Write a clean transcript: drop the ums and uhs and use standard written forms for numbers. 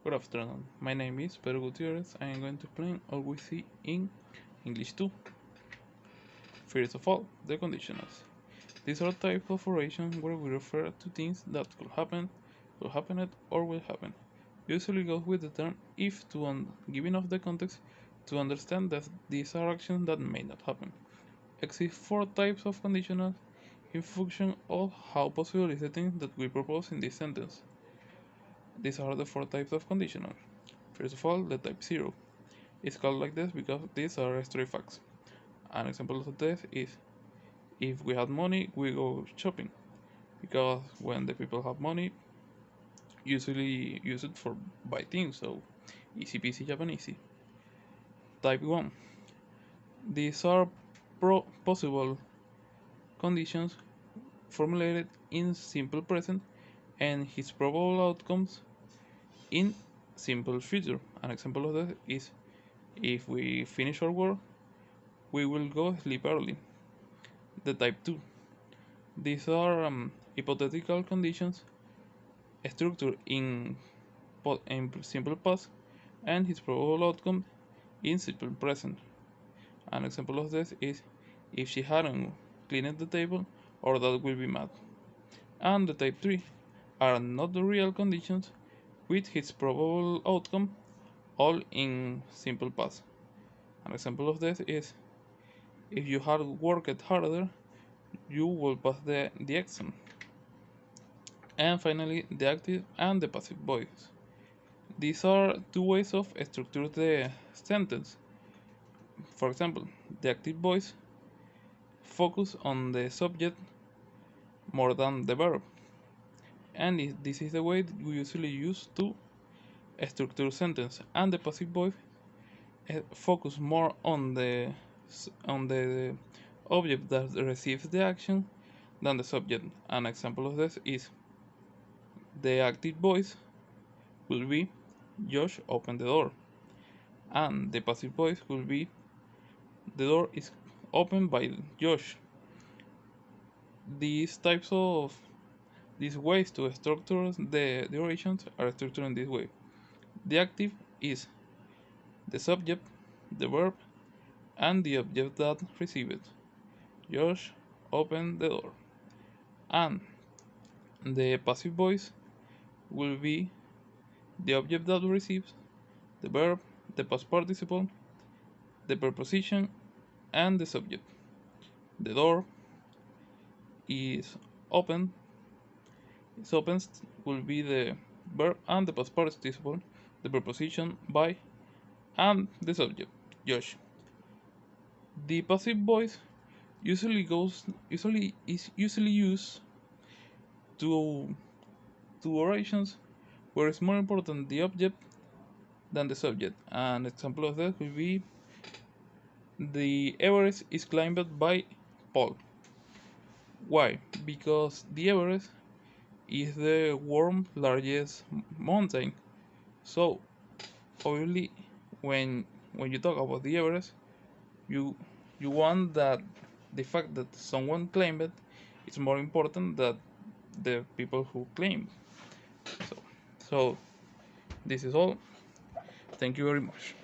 Good afternoon. My name is Pedro Gutierrez. I am going to explain all we see in English 2. First of all, the conditionals. These are types of orations where we refer to things that could happen, or will happen. Usually goes with the term if to giving of the context to understand that these are actions that may not happen. Exist four types of conditionals in function of how possible is the thing that we propose in this sentence. These are the four types of conditional. First of all, the type 0. It's called like this because these are straight facts. An example of this is if we had money, we go shopping. Because when the people have money, usually use it for buy things, so easy peasy Japanesey. Type 1. These are possible conditions formulated in simple present and his probable outcomes in simple future. An example of that is if we finish our work, we will go sleep early. The type 2. These are hypothetical conditions structured in simple past and his probable outcome in simple present. An example of this is if she hadn't cleaned the table, or that will be mad. And the type 3 are not the real conditions with his probable outcome all in simple past. An example of this is if you had worked harder, you will pass the exam. And finally, the active and the passive voice. These are two ways of structure the sentence. For example, the active voice focus on the subject more than the verb, and this is the way we usually use to structure sentence. And the passive voice focus more on the object that receives the action than the subject. An example of this is the active voice will be Josh opened the door, and the passive voice will be the door is opened by Josh. These ways to structure the orations are structured in this way. The active is the subject, the verb, and the object that receives it. Josh opened the door. And the passive voice will be the object that receives, the verb, the past participle, the preposition, and the subject. The door is open. Its opens will be the verb and the past participle, the preposition by, and the subject, Josh. The passive voice is usually used to orations where it's more important the object than the subject. An example of that will be the Everest is climbed by Paul. Why? Because the Everest is the world's largest mountain. So obviously when you talk about the Everest, you you want that the fact that someone claimed it is more important than the people who claim. So, so this is all. Thank you very much.